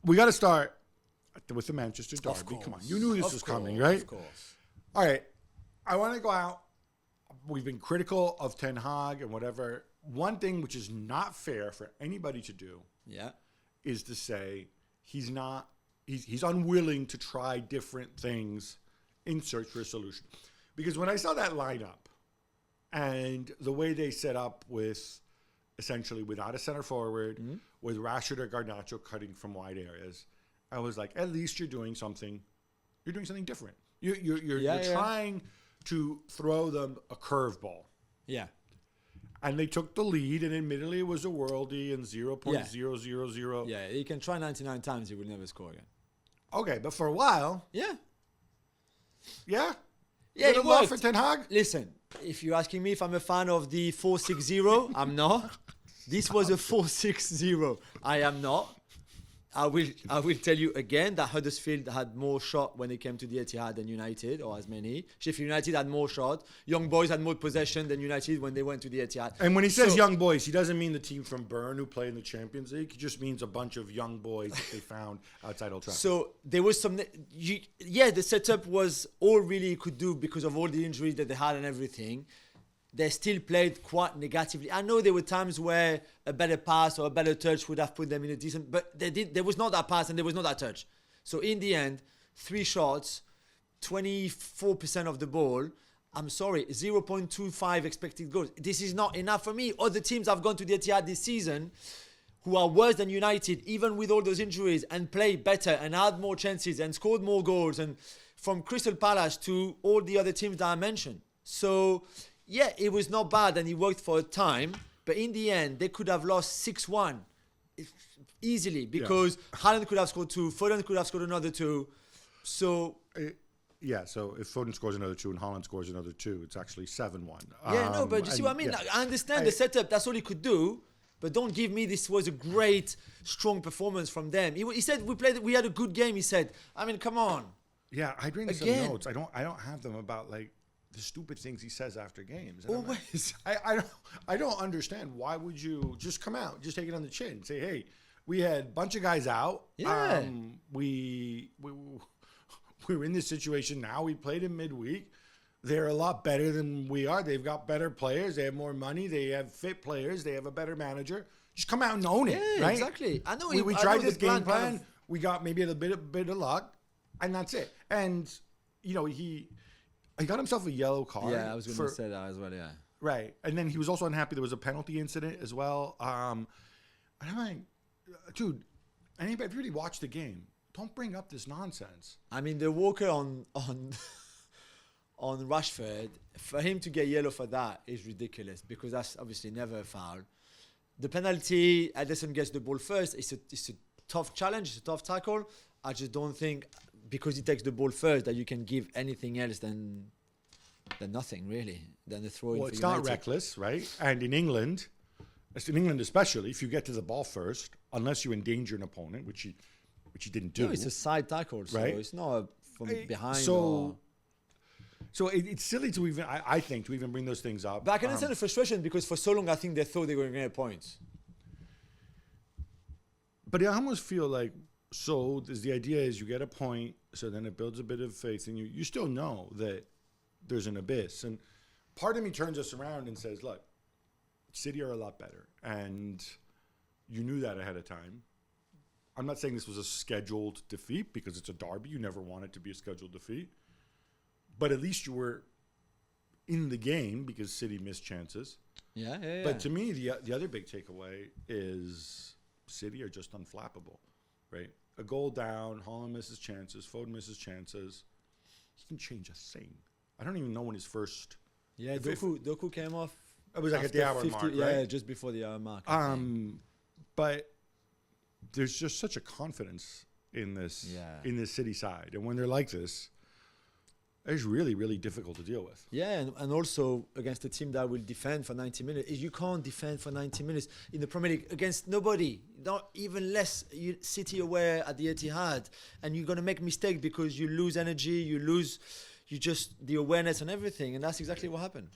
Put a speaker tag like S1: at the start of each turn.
S1: we got to start with the Manchester Derby.
S2: Of course.
S1: Come on. You knew this
S2: Of
S1: was
S2: course,
S1: coming, right?
S2: Of course.
S1: All right. I want to go out. We've been critical of Ten Hag and whatever. One thing which is not fair for anybody to do is to say he's unwilling to try different things in search for a solution. Because when I saw that lineup and the way they set up with essentially without a center forward, with Rashford or Garnacho cutting from wide areas, I was like, at least you're doing something different. You're trying to throw them a curveball.
S2: Yeah.
S1: And they took the lead, and admittedly it was a worldie and 0.000.
S2: Yeah, you can try 99 times, you will never score again.
S1: Okay, but for a while.
S2: Yeah.
S1: Yeah?
S2: Yeah, it
S1: love
S2: worked.
S1: for Ten Hag?
S2: Listen, if you're asking me if I'm a fan of the 4-6-0, I'm not. This was a 4-6-0. I am not. I will tell you again that Huddersfield had more shot when it came to the Etihad than United, or as many. Sheffield United had more shot. Young Boys had more possession than United when they went to the Etihad.
S1: And when he says young boys, he doesn't mean the team from Bern who play in the Champions League. He just means a bunch of young boys that they found outside Old Trafford.
S2: So there was some... the setup was all really could do because of all the injuries that they had and everything. They still played quite negatively. I know there were times where a better pass or a better touch would have put them in a decent... But there was not that pass and there was not that touch. So in the end, 3 shots, 24% of the ball. I'm sorry, 0.25 expected goals. This is not enough for me. Other teams have gone to the Etihad this season who are worse than United, even with all those injuries, and played better and had more chances and scored more goals. And from Crystal Palace to all the other teams that I mentioned. So... yeah, it was not bad and it worked for a time. But in the end, they could have lost 6-1 easily because Haaland could have scored 2, Foden could have scored another 2. So...
S1: so if Foden scores another 2 and Haaland scores another 2, it's actually 7-1.
S2: But you see what I mean?
S1: Yeah.
S2: Like, I understand the setup, that's all he could do. But don't give me this was a great, strong performance from them. He said we had a good game, he said. I mean, come on.
S1: Yeah, I bring some notes. I don't have them about like the stupid things he says after games. And
S2: Always.
S1: I don't understand. Why would you just come out, just take it on the chin, say, hey, we had a bunch of guys out.
S2: Yeah.
S1: We were in this situation now. We played in midweek. They're a lot better than we are. They've got better players. They have more money. They have fit players. They have a better manager. Just come out and own it, right?
S2: Exactly. I know.
S1: We tried this game plan. We got maybe a bit of luck, and that's it. And he got himself a yellow card.
S2: Yeah, I was going to say that as well. Yeah.
S1: Right, and then he was also unhappy there was a penalty incident as well. And I'm like, dude, if you really watch the game, don't bring up this nonsense.
S2: I mean, the Walker on Rashford, for him to get yellow for that is ridiculous because that's obviously never a foul. The penalty, Ederson gets the ball first. It's a tough challenge. It's a tough tackle. I just don't think because he takes the ball first that you can give anything else than nothing really, than the throw in.
S1: Well,
S2: for
S1: it's
S2: United.
S1: not reckless, right? And in England especially, if you get to the ball first, unless you endanger an opponent, which he didn't do.
S2: No, it's a side tackle, so
S1: right?
S2: It's not from behind.
S1: So it's silly to even, I think, to even bring those things up.
S2: But I can understand the frustration because for so long I think they thought they were going to get points.
S1: But I almost feel like, the idea is you get a point, so then it builds a bit of faith, and you still know that there's an abyss. And part of me turns us around and says, look, City are a lot better. And you knew that ahead of time. I'm not saying this was a scheduled defeat because it's a derby. You never want it to be a scheduled defeat. But at least you were in the game because City missed chances.
S2: Yeah.
S1: But to me, the other big takeaway is City are just unflappable, right? A goal down, Haaland misses chances, Foden misses chances. He can change a thing. I don't even know when his first...
S2: Yeah, Doku came off.
S1: It was like at the hour
S2: 50,
S1: mark, right?
S2: Yeah, just before the hour mark.
S1: But there's just such a confidence in this City side. And when they're like this, it's really, really difficult to deal with.
S2: Yeah, and also against a team that will defend for 90 minutes. You can't defend for 90 minutes in the Premier League against nobody, not even less City away at the Etihad. And you're going to make mistakes because you lose energy, you lose the awareness and everything. And that's exactly what happened.